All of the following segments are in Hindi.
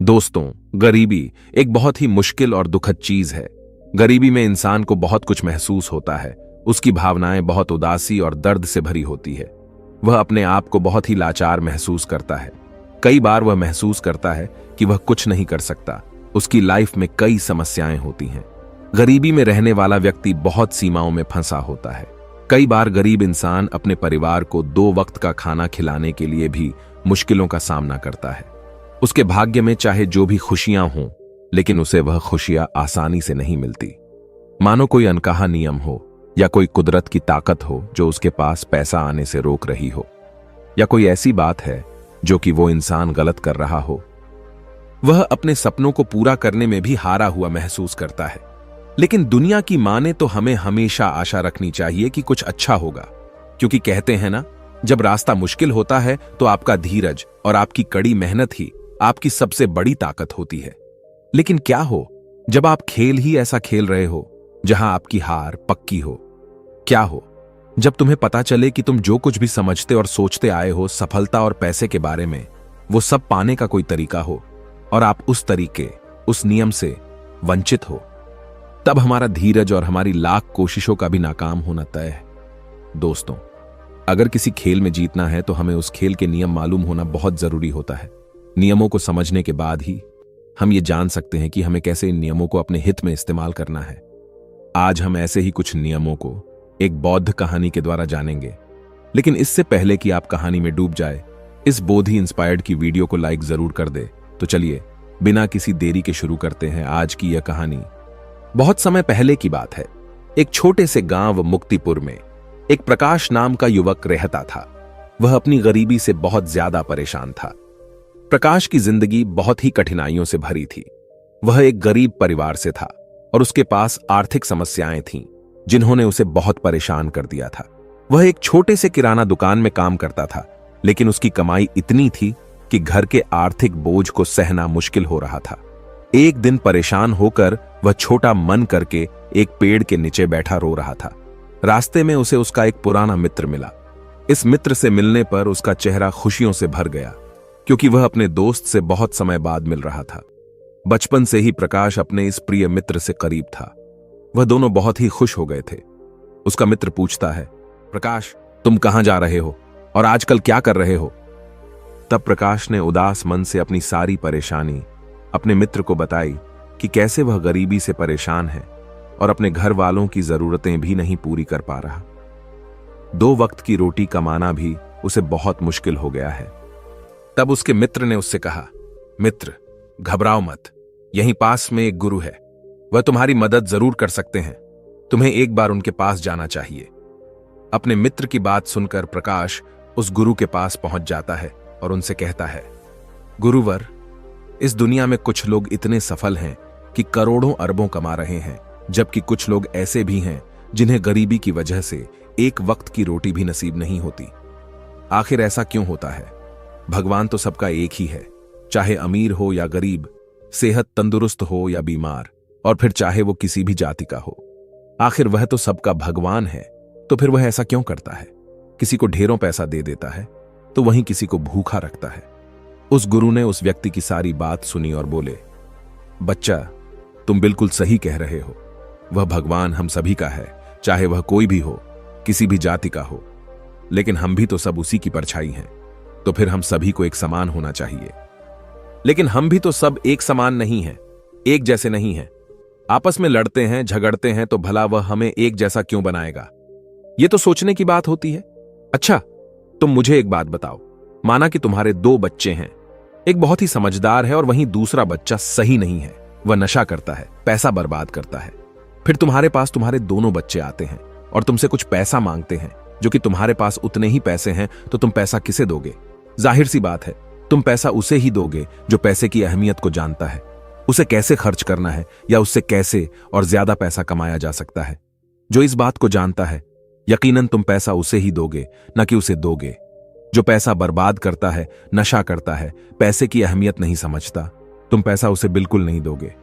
दोस्तों, गरीबी एक बहुत ही मुश्किल और दुखद चीज है। गरीबी में इंसान को बहुत कुछ महसूस होता है। उसकी भावनाएं बहुत उदासी और दर्द से भरी होती है। वह अपने आप को बहुत ही लाचार महसूस करता है। कई बार वह महसूस करता है कि वह कुछ नहीं कर सकता। उसकी लाइफ में कई समस्याएं होती हैं। गरीबी में रहने वाला व्यक्ति बहुत सीमाओं में फंसा होता है। कई बार गरीब इंसान अपने परिवार को 2 वक्त का खाना खिलाने के लिए भी मुश्किलों का सामना करता है। उसके भाग्य में चाहे जो भी खुशियां हों, लेकिन उसे वह खुशियां आसानी से नहीं मिलती। मानो कोई अनकहा नियम हो या कोई कुदरत की ताकत हो जो उसके पास पैसा आने से रोक रही हो, या कोई ऐसी बात है जो कि वो इंसान गलत कर रहा हो। वह अपने सपनों को पूरा करने में भी हारा हुआ महसूस करता है। लेकिन दुनिया की माने तो हमें हमेशा आशा रखनी चाहिए कि कुछ अच्छा होगा, क्योंकि कहते हैं ना, जब रास्ता मुश्किल होता है तो आपका धीरज और आपकी कड़ी मेहनत ही आपकी सबसे बड़ी ताकत होती है। लेकिन क्या हो जब आप खेल ही ऐसा खेल रहे हो जहां आपकी हार पक्की हो? क्या हो जब तुम्हें पता चले कि तुम जो कुछ भी समझते और सोचते आए हो सफलता और पैसे के बारे में, वो सब पाने का कोई तरीका हो और आप उस तरीके, उस नियम से वंचित हो? तब हमारा धीरज और हमारी लाख कोशिशों का भी नाकाम होना तय है। दोस्तों, अगर किसी खेल में जीतना है तो हमें उस खेल के नियम मालूम होना बहुत जरूरी होता है। नियमों को समझने के बाद ही हम ये जान सकते हैं कि हमें कैसे इन नियमों को अपने हित में इस्तेमाल करना है। आज हम ऐसे ही कुछ नियमों को एक बौद्ध कहानी के द्वारा जानेंगे। लेकिन इससे पहले कि आप कहानी में डूब जाए, इस बोधि इंस्पायर्ड की वीडियो को लाइक जरूर कर दे। तो चलिए बिना किसी देरी के शुरू करते हैं आज की यह कहानी। बहुत समय पहले की बात है। एक छोटे से गांव मुक्तिपुर में एक प्रकाश नाम का युवक रहता था। वह अपनी गरीबी से बहुत ज्यादा परेशान था। प्रकाश की जिंदगी बहुत ही कठिनाइयों से भरी थी। वह एक गरीब परिवार से था और उसके पास आर्थिक समस्याएं थीं, जिन्होंने उसे बहुत परेशान कर दिया था। वह एक छोटे से किराना दुकान में काम करता था, लेकिन उसकी कमाई इतनी थी कि घर के आर्थिक बोझ को सहना मुश्किल हो रहा था। एक दिन परेशान होकर वह छोटा मन करके एक पेड़ के नीचे बैठा रो रहा था। रास्ते में उसे उसका एक पुराना मित्र मिला। इस मित्र से मिलने पर उसका चेहरा खुशियों से भर गया, क्योंकि वह अपने दोस्त से बहुत समय बाद मिल रहा था। बचपन से ही प्रकाश अपने इस प्रिय मित्र से करीब था। वह दोनों बहुत ही खुश हो गए थे। उसका मित्र पूछता है, प्रकाश, तुम कहां जा रहे हो और आजकल क्या कर रहे हो? तब प्रकाश ने उदास मन से अपनी सारी परेशानी अपने मित्र को बताई कि कैसे वह गरीबी से परेशान है और अपने घर वालों की जरूरतें भी नहीं पूरी कर पा रहा। 2 वक्त की रोटी कमाना भी उसे बहुत मुश्किल हो गया है। तब उसके मित्र ने उससे कहा, मित्र, घबराओ मत, यहीं पास में एक गुरु है। वह तुम्हारी मदद जरूर कर सकते हैं। तुम्हें एक बार उनके पास जाना चाहिए। अपने मित्र की बात सुनकर प्रकाश उस गुरु के पास पहुंच जाता है और उनसे कहता है, गुरुवर, इस दुनिया में कुछ लोग इतने सफल हैं कि करोड़ों अरबों कमा रहे हैं, जबकि कुछ लोग ऐसे भी हैं जिन्हें गरीबी की वजह से एक वक्त की रोटी भी नसीब नहीं होती। आखिर ऐसा क्यों होता है? भगवान तो सबका एक ही है, चाहे अमीर हो या गरीब, सेहत तंदुरुस्त हो या बीमार, और फिर चाहे वो किसी भी जाति का हो। आखिर वह तो सबका भगवान है, तो फिर वह ऐसा क्यों करता है? किसी को ढेरों पैसा दे देता है तो वहीं किसी को भूखा रखता है। उस गुरु ने उस व्यक्ति की सारी बात सुनी और बोले, बच्चा, तुम बिल्कुल सही कह रहे हो। वह भगवान हम सभी का है, चाहे वह कोई भी हो, किसी भी जाति का हो। लेकिन हम भी तो सब उसी की परछाई हैं, तो फिर हम सभी को एक समान होना चाहिए। लेकिन हम भी तो सब एक समान नहीं हैं, एक जैसे नहीं हैं। आपस में लड़ते हैं, झगड़ते हैं, तो भला वह हमें एक जैसा क्यों बनाएगा? यह तो सोचने की बात होती है। अच्छा, तुम मुझे एक बात बताओ। माना कि तुम्हारे 2 बच्चे हैं। एक बहुत ही समझदार है और वहीं दूसरा बच्चा सही नहीं है। वह नशा करता है, पैसा बर्बाद करता है। फिर तुम्हारे पास तुम्हारे दोनों बच्चे आते हैं और तुमसे कुछ पैसा मांगते हैं, जो कि तुम्हारे पास उतने ही पैसे हैं, तो तुम पैसा किसे दोगे? जाहिर सी बात है, तुम पैसा उसे ही दोगे जो पैसे की अहमियत को जानता है, उसे कैसे खर्च करना है या उससे कैसे और ज्यादा पैसा कमाया जा सकता है। जो इस बात को जानता है, यकीनन तुम पैसा उसे ही दोगे, न कि उसे दोगे। जो पैसा बर्बाद करता है, नशा करता है, पैसे की अहमियत नहीं समझता, तुम पैसा उसे बिल्कुल नहीं दोगे।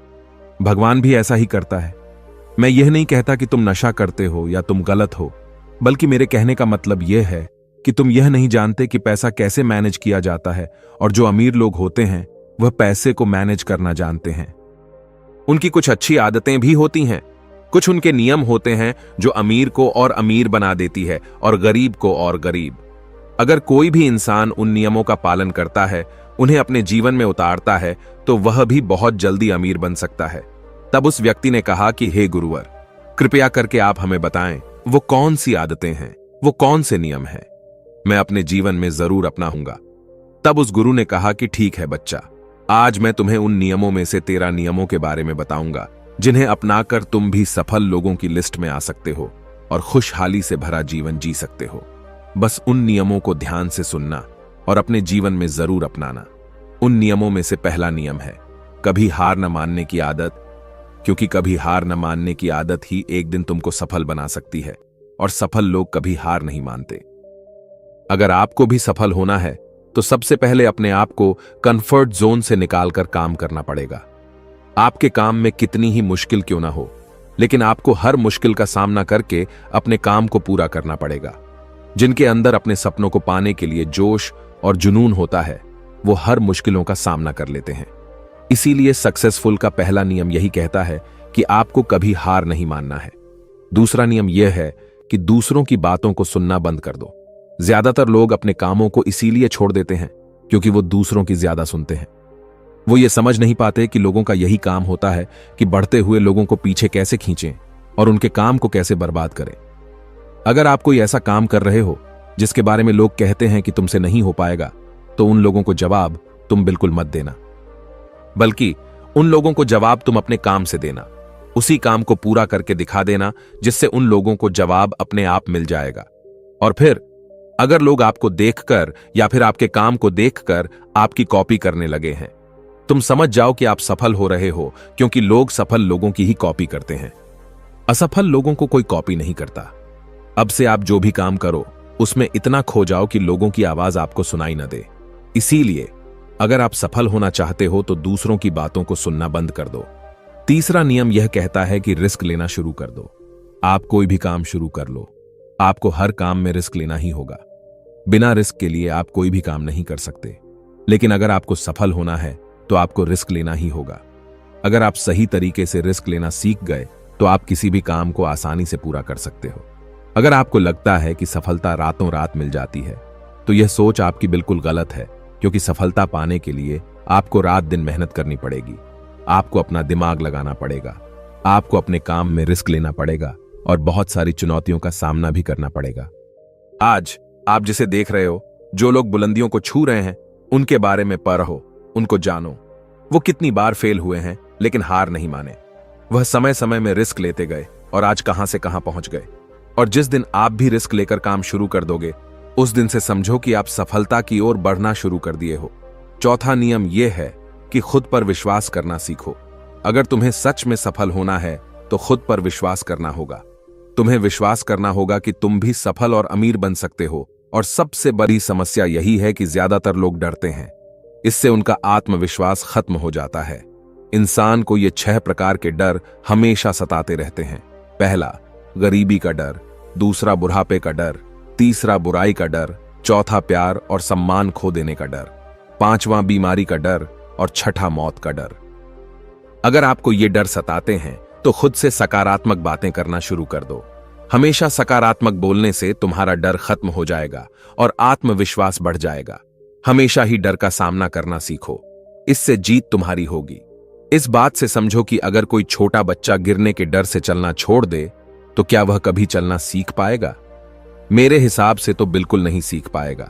भगवान भी ऐसा ही करता है। मैं यह नहीं कहता कि तुम नशा करते हो या तुम गलत हो, बल्कि मेरे कहने का मतलब यह है कि तुम यह नहीं जानते कि पैसा कैसे मैनेज किया जाता है, और जो अमीर लोग होते हैं वह पैसे को मैनेज करना जानते हैं। उनकी कुछ अच्छी आदतें भी होती हैं। कुछ उनके नियम होते हैं जो अमीर को और अमीर बना देती है और गरीब को और गरीब। अगर कोई भी इंसान उन नियमों का पालन करता है, उन्हें अपने जीवन में उतारता है, तो वह भी बहुत जल्दी अमीर बन सकता है। तब उस व्यक्ति ने कहा कि हे गुरुवर, कृपया करके आप हमें बताएं वो कौन सी आदतें हैं, वो कौन से नियम हैं, मैं अपने जीवन में जरूर अपनाऊंगा। तब उस गुरु ने कहा कि ठीक है बच्चा, आज मैं तुम्हें उन नियमों में से 13 नियमों के बारे में बताऊंगा जिन्हें अपनाकर तुम भी सफल लोगों की लिस्ट में आ सकते हो और खुशहाली से भरा जीवन जी सकते हो। बस उन नियमों को ध्यान से सुनना और अपने जीवन में जरूर अपनाना। उन नियमों में से पहला नियम है कभी हार न मानने की आदत, क्योंकि कभी हार न मानने की आदत ही एक दिन तुमको सफल बना सकती है और सफल लोग कभी हार नहीं मानते। अगर आपको भी सफल होना है तो सबसे पहले अपने आप को कंफर्ट जोन से निकालकर काम करना पड़ेगा। आपके काम में कितनी ही मुश्किल क्यों ना हो, लेकिन आपको हर मुश्किल का सामना करके अपने काम को पूरा करना पड़ेगा। जिनके अंदर अपने सपनों को पाने के लिए जोश और जुनून होता है, वो हर मुश्किलों का सामना कर लेते हैं। इसीलिए सक्सेसफुल का पहला नियम यही कहता है कि आपको कभी हार नहीं मानना है। दूसरा नियम यह है कि दूसरों की बातों को सुनना बंद कर दो। ज्यादातर लोग अपने कामों को इसीलिए छोड़ देते हैं क्योंकि वो दूसरों की ज्यादा सुनते हैं। वो ये समझ नहीं पाते कि लोगों का यही काम होता है कि बढ़ते हुए लोगों को पीछे कैसे खींचें और उनके काम को कैसे बर्बाद करें। अगर आप कोई ऐसा काम कर रहे हो जिसके बारे में लोग कहते हैं कि तुमसे नहीं हो पाएगा, तो उन लोगों को जवाब तुम बिल्कुल मत देना, बल्कि उन लोगों को जवाब तुम अपने काम से देना। उसी काम को पूरा करके दिखा देना जिससे उन लोगों को जवाब अपने आप मिल जाएगा। और फिर अगर लोग आपको देखकर या फिर आपके काम को देखकर आपकी कॉपी करने लगे हैं, तुम समझ जाओ कि आप सफल हो रहे हो, क्योंकि लोग सफल लोगों की ही कॉपी करते हैं। असफल लोगों को कोई कॉपी नहीं करता। अब से आप जो भी काम करो उसमें इतना खो जाओ कि लोगों की आवाज आपको सुनाई न दे। इसीलिए अगर आप सफल होना चाहते हो तो दूसरों की बातों को सुनना बंद कर दो। तीसरा नियम यह कहता है कि रिस्क लेना शुरू कर दो। आप कोई भी काम शुरू कर लो, आपको हर काम में रिस्क लेना ही होगा। बिना रिस्क के लिए आप कोई भी काम नहीं कर सकते। लेकिन अगर आपको सफल होना है तो आपको रिस्क लेना ही होगा। अगर आप सही तरीके से रिस्क लेना सीख गए तो आप किसी भी काम को आसानी से पूरा कर सकते हो। अगर आपको लगता है कि सफलता रातों रात मिल जाती है, तो यह सोच आपकी बिल्कुल गलत है, क्योंकि सफलता पाने के लिए आपको रात दिन मेहनत करनी पड़ेगी। आपको अपना दिमाग लगाना पड़ेगा, आपको अपने काम में रिस्क लेना पड़ेगा और बहुत सारी चुनौतियों का सामना भी करना पड़ेगा। आज आप जिसे देख रहे हो, जो लोग बुलंदियों को छू रहे हैं, उनके बारे में पढ़ो, उनको जानो। वो कितनी बार फेल हुए हैं लेकिन हार नहीं माने। वह समय समय में रिस्क लेते गए और आज कहां से कहां पहुंच गए। और जिस दिन आप भी रिस्क लेकर काम शुरू कर दोगे, उस दिन से समझो कि आप सफलता की ओर बढ़ना शुरू कर दिए हो। चौथा नियम यह है कि खुद पर विश्वास करना सीखो। अगर तुम्हें सच में सफल होना है तो खुद पर विश्वास करना होगा। तुम्हें विश्वास करना होगा कि तुम भी सफल और अमीर बन सकते हो। और सबसे बड़ी समस्या यही है कि ज्यादातर लोग डरते हैं। इससे उनका आत्मविश्वास खत्म हो जाता है। इंसान को ये 6 प्रकार के डर हमेशा सताते रहते हैं। पहला, गरीबी का डर। दूसरा, बुढ़ापे का डर। तीसरा, बुराई का डर। चौथा, प्यार और सम्मान खो देने का डर। पांचवा, बीमारी का डर। और छठा, मौत का डर। अगर आपको ये डर सताते हैं तो खुद से सकारात्मक बातें करना शुरू कर दो। हमेशा सकारात्मक बोलने से तुम्हारा डर खत्म हो जाएगा और आत्मविश्वास बढ़ जाएगा। हमेशा ही डर का सामना करना सीखो, इससे जीत तुम्हारी होगी। इस बात से समझो कि अगर कोई छोटा बच्चा गिरने के डर से चलना छोड़ दे तो क्या वह कभी चलना सीख पाएगा? मेरे हिसाब से तो बिल्कुल नहीं सीख पाएगा।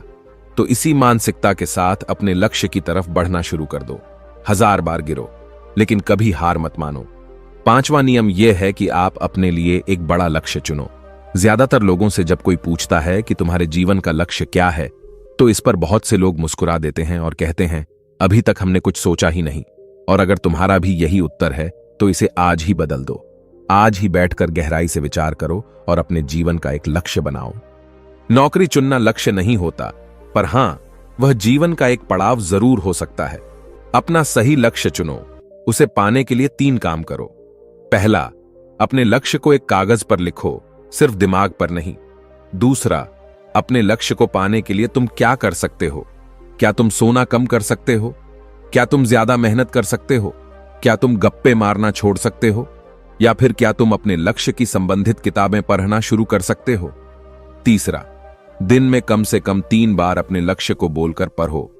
तो इसी मानसिकता के साथ अपने लक्ष्य की तरफ बढ़ना शुरू कर दो। 1000 बार गिरो लेकिन कभी हार मत मानो। पांचवा नियम यह है कि आप अपने लिए एक बड़ा लक्ष्य चुनो। ज्यादातर लोगों से जब कोई पूछता है कि तुम्हारे जीवन का लक्ष्य क्या है, तो इस पर बहुत से लोग मुस्कुरा देते हैं और कहते हैं, अभी तक हमने कुछ सोचा ही नहीं। और अगर तुम्हारा भी यही उत्तर है तो इसे आज ही बदल दो। आज ही बैठकर गहराई से विचार करो और अपने जीवन का एक लक्ष्य बनाओ। नौकरी चुनना लक्ष्य नहीं होता, पर हां, वह जीवन का एक पड़ाव जरूर हो सकता है। अपना सही लक्ष्य चुनो। उसे पाने के लिए 3 काम करो। पहला, अपने लक्ष्य को एक कागज पर लिखो, सिर्फ दिमाग पर नहीं। दूसरा, अपने लक्ष्य को पाने के लिए तुम क्या कर सकते हो? क्या तुम सोना कम कर सकते हो? क्या तुम ज्यादा मेहनत कर सकते हो? क्या तुम गप्पे मारना छोड़ सकते हो? या फिर क्या तुम अपने लक्ष्य की संबंधित किताबें पढ़ना शुरू कर सकते हो? तीसरा, दिन में कम से कम 3 बार अपने लक्ष्य को बोलकर पढ़ो।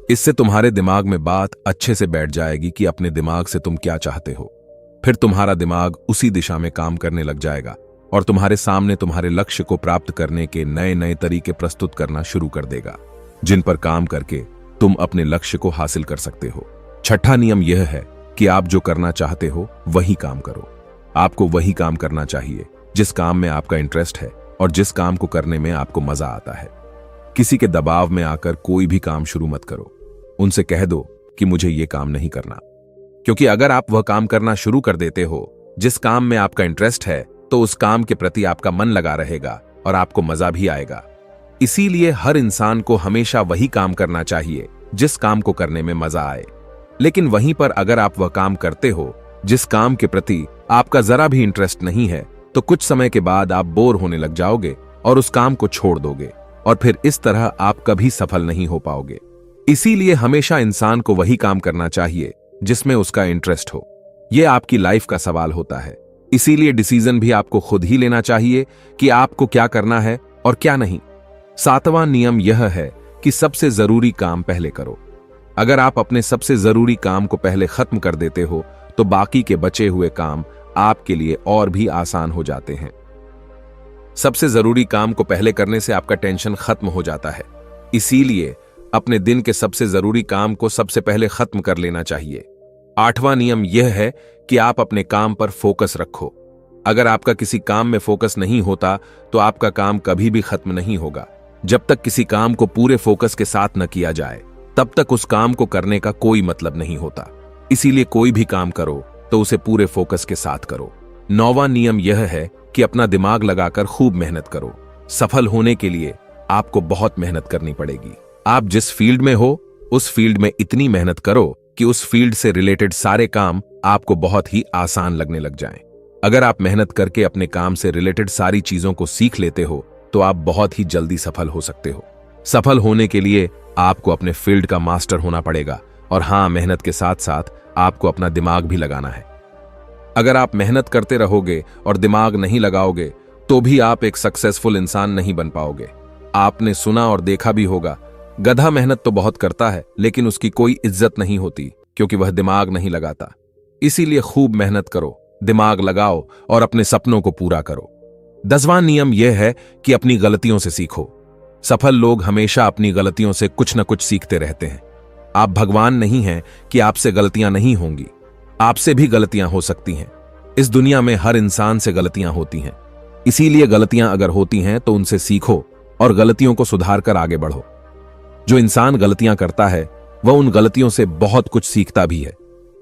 इससे तुम्हारे दिमाग में बात अच्छे से बैठ जाएगी कि अपने दिमाग से तुम क्या चाहते हो। फिर तुम्हारा दिमाग उसी दिशा में काम करने लग जाएगा और तुम्हारे सामने तुम्हारे लक्ष्य को प्राप्त करने के नए नए तरीके प्रस्तुत करना शुरू कर देगा, जिन पर काम करके तुम अपने लक्ष्य को हासिल कर सकते हो। छठा नियम यह है कि आप जो करना चाहते हो वही काम करो। आपको वही काम करना चाहिए जिस काम में आपका इंटरेस्ट है और जिस काम को करने में आपको मजा आता है। किसी के दबाव में आकर कोई भी काम शुरू मत करो। उनसे कह दो कि मुझे ये काम नहीं करना, क्योंकि अगर आप वह काम करना शुरू कर देते हो जिस काम में आपका इंटरेस्ट है, तो उस काम के प्रति आपका मन लगा रहेगा और आपको मजा भी आएगा। इसीलिए हर इंसान को हमेशा वही काम करना चाहिए जिस काम को करने में मजा आए। लेकिन वहीं पर अगर आप वह काम करते हो जिस काम के प्रति आपका जरा भी इंटरेस्ट नहीं है, तो कुछ समय के बाद आप बोर होने लग जाओगे और उस काम को छोड़ दोगे और फिर इस तरह आप कभी सफल नहीं हो पाओगे। इसीलिए हमेशा इंसान को वही काम करना चाहिए जिसमें उसका इंटरेस्ट हो। यह आपकी लाइफ का सवाल होता है। इसीलिए डिसीजन भी आपको खुद ही लेना चाहिए कि आपको क्या करना है और क्या नहीं। 7वां नियम यह है कि सबसे जरूरी काम पहले करो। अगर आप अपने सबसे जरूरी काम को पहले खत्म कर देते हो, तो बाकी के बचे हुए काम आपके लिए और भी आसान हो जाते हैं। सबसे जरूरी काम को पहले करने से आपका टेंशन खत्म हो जाता है। इसीलिए अपने दिन के सबसे जरूरी काम को सबसे पहले खत्म कर लेना चाहिए। 8वां नियम यह है कि आप अपने काम पर फोकस रखो। अगर आपका किसी काम में फोकस नहीं होता, तो आपका काम कभी भी खत्म नहीं होगा। जब तक किसी काम को पूरे फोकस के साथ न किया जाए, तब तक उस काम को करने का कोई मतलब नहीं होता। इसीलिए कोई भी काम करो तो उसे पूरे फोकस के साथ करो। 9वां नियम यह है कि अपना दिमाग लगाकर खूब मेहनत करो। सफल होने के लिए आपको बहुत मेहनत करनी पड़ेगी। आप जिस फील्ड में हो, उस फील्ड में इतनी मेहनत करो कि उस फील्ड से रिलेटेड सारे काम आपको बहुत ही आसान लगने लग जाएं। अगर आप मेहनत करके अपने काम से रिलेटेड सारी चीजों को सीख लेते हो, तो आप बहुत ही जल्दी सफल हो सकते हो। सफल होने के लिए आपको अपने फील्ड का मास्टर होना पड़ेगा और हां, मेहनत के साथ साथ आपको अपना दिमाग भी लगाना है। अगर आप मेहनत करते रहोगे और दिमाग नहीं लगाओगे, तो भी आप एक सक्सेसफुल इंसान नहीं बन पाओगे। आपने सुना और देखा भी होगा, गधा मेहनत तो बहुत करता है लेकिन उसकी कोई इज्जत नहीं होती, क्योंकि वह दिमाग नहीं लगाता। इसीलिए खूब मेहनत करो, दिमाग लगाओ और अपने सपनों को पूरा करो। 10वां नियम यह है कि अपनी गलतियों से सीखो। सफल लोग हमेशा अपनी गलतियों से कुछ न कुछ सीखते रहते हैं। आप भगवान नहीं हैं कि आपसे गलतियां नहीं होंगी। आपसे भी गलतियां हो सकती हैं। इस दुनिया में हर इंसान से गलतियां होती हैं। इसीलिए गलतियां अगर होती हैं तो उनसे सीखो और गलतियों को सुधार कर आगे बढ़ो। जो इंसान गलतियां करता है, वह उन गलतियों से बहुत कुछ सीखता भी है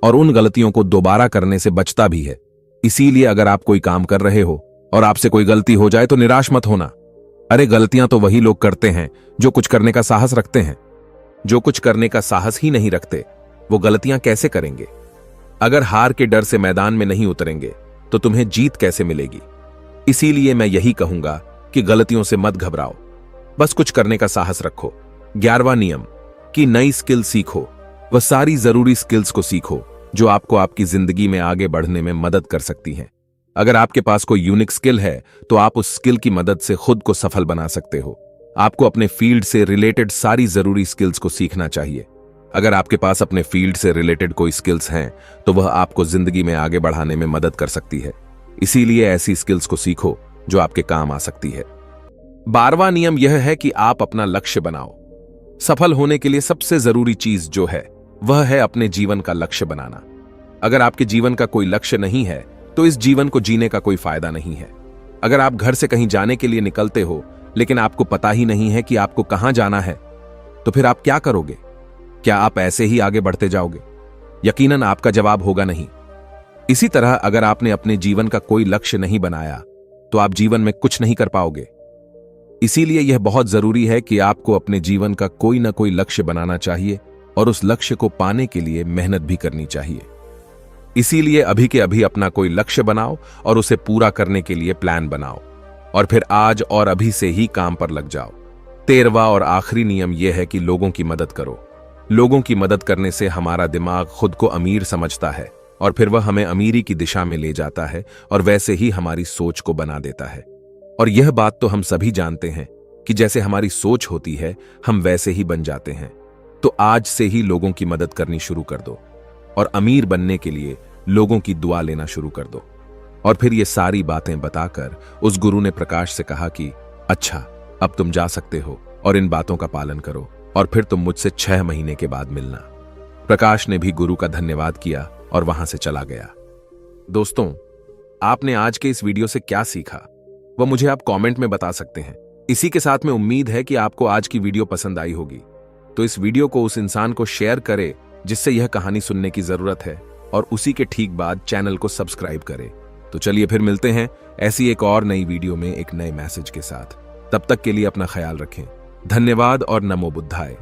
और उन गलतियों को दोबारा करने से बचता भी है। इसीलिए अगर आप कोई काम कर रहे हो और आपसे कोई गलती हो जाए, तो निराश मत होना। अरे, गलतियां तो वही लोग करते हैं जो कुछ करने का साहस रखते हैं। जो कुछ करने का साहस ही नहीं रखते, वो गलतियां कैसे करेंगे? अगर हार के डर से मैदान में नहीं उतरेंगे, तो तुम्हें जीत कैसे मिलेगी? इसीलिए मैं यही कहूंगा कि गलतियों से मत घबराओ, बस कुछ करने का साहस रखो। 11वां नियम कि नई स्किल सीखो। वह सारी जरूरी स्किल्स को सीखो जो आपको आपकी जिंदगी में आगे बढ़ने में मदद कर सकती हैं। अगर आपके पास कोई यूनिक स्किल है, तो आप उस स्किल की मदद से खुद को सफल बना सकते हो। आपको अपने फील्ड से रिलेटेड सारी जरूरी स्किल्स को सीखना चाहिए। अगर आपके पास अपने फील्ड से रिलेटेड कोई स्किल्स हैं, तो वह आपको जिंदगी में आगे बढ़ाने में मदद कर सकती है। इसीलिए ऐसी स्किल्स को सीखो जो आपके काम आ सकती है। 12वां नियम यह है कि आप अपना लक्ष्य बनाओ। सफल होने के लिए सबसे जरूरी चीज जो है, वह है अपने जीवन का लक्ष्य बनाना। अगर आपके जीवन का कोई लक्ष्य नहीं है, तो इस जीवन को जीने का कोई फायदा नहीं है। अगर आप घर से कहीं जाने के लिए निकलते हो, लेकिन आपको पता ही नहीं है कि आपको कहां जाना है, तो फिर आप क्या करोगे? क्या आप ऐसे ही आगे बढ़ते जाओगे? यकीनन आपका जवाब होगा नहीं। इसी तरह अगर आपने अपने जीवन का कोई लक्ष्य नहीं बनाया, तो आप जीवन में कुछ नहीं कर पाओगे। इसीलिए यह बहुत जरूरी है कि आपको अपने जीवन का कोई ना कोई लक्ष्य बनाना चाहिए और उस लक्ष्य को पाने के लिए मेहनत भी करनी चाहिए। इसीलिए अभी के अभी अपना कोई लक्ष्य बनाओ और उसे पूरा करने के लिए प्लान बनाओ और फिर आज और अभी से ही काम पर लग जाओ। 13वां और आखिरी नियम यह है कि लोगों की मदद करो। लोगों की मदद करने से हमारा दिमाग खुद को अमीर समझता है और फिर वह हमें अमीरी की दिशा में ले जाता है और वैसे ही हमारी सोच को बना देता है। और यह बात तो हम सभी जानते हैं कि जैसे हमारी सोच होती है हम वैसे ही बन जाते हैं। तो आज से ही लोगों की मदद करनी शुरू कर दो और अमीर बनने के लिए लोगों की दुआ लेना शुरू कर दो। और फिर ये सारी बातें बताकर उस गुरु ने प्रकाश से कहा कि अच्छा, अब तुम जा सकते हो और इन बातों का पालन करो और फिर तुम मुझसे 6 महीने के बाद मिलना। प्रकाश ने भी गुरु का धन्यवाद किया और वहां से चला गया। दोस्तों, आपने आज के इस वीडियो से क्या सीखा वह मुझे आप कमेंट में बता सकते हैं। इसी के साथ में उम्मीद है कि आपको आज की वीडियो पसंद आई होगी। तो इस वीडियो को उस इंसान को शेयर करें जिससे यह कहानी सुनने की जरूरत है और उसी के ठीक बाद चैनल को सब्सक्राइब करें। तो चलिए फिर मिलते हैं ऐसी एक और नई वीडियो में एक नए मैसेज के साथ। तब तक के लिए अपना ख्याल रखें। धन्यवाद और नमो बुद्धाय।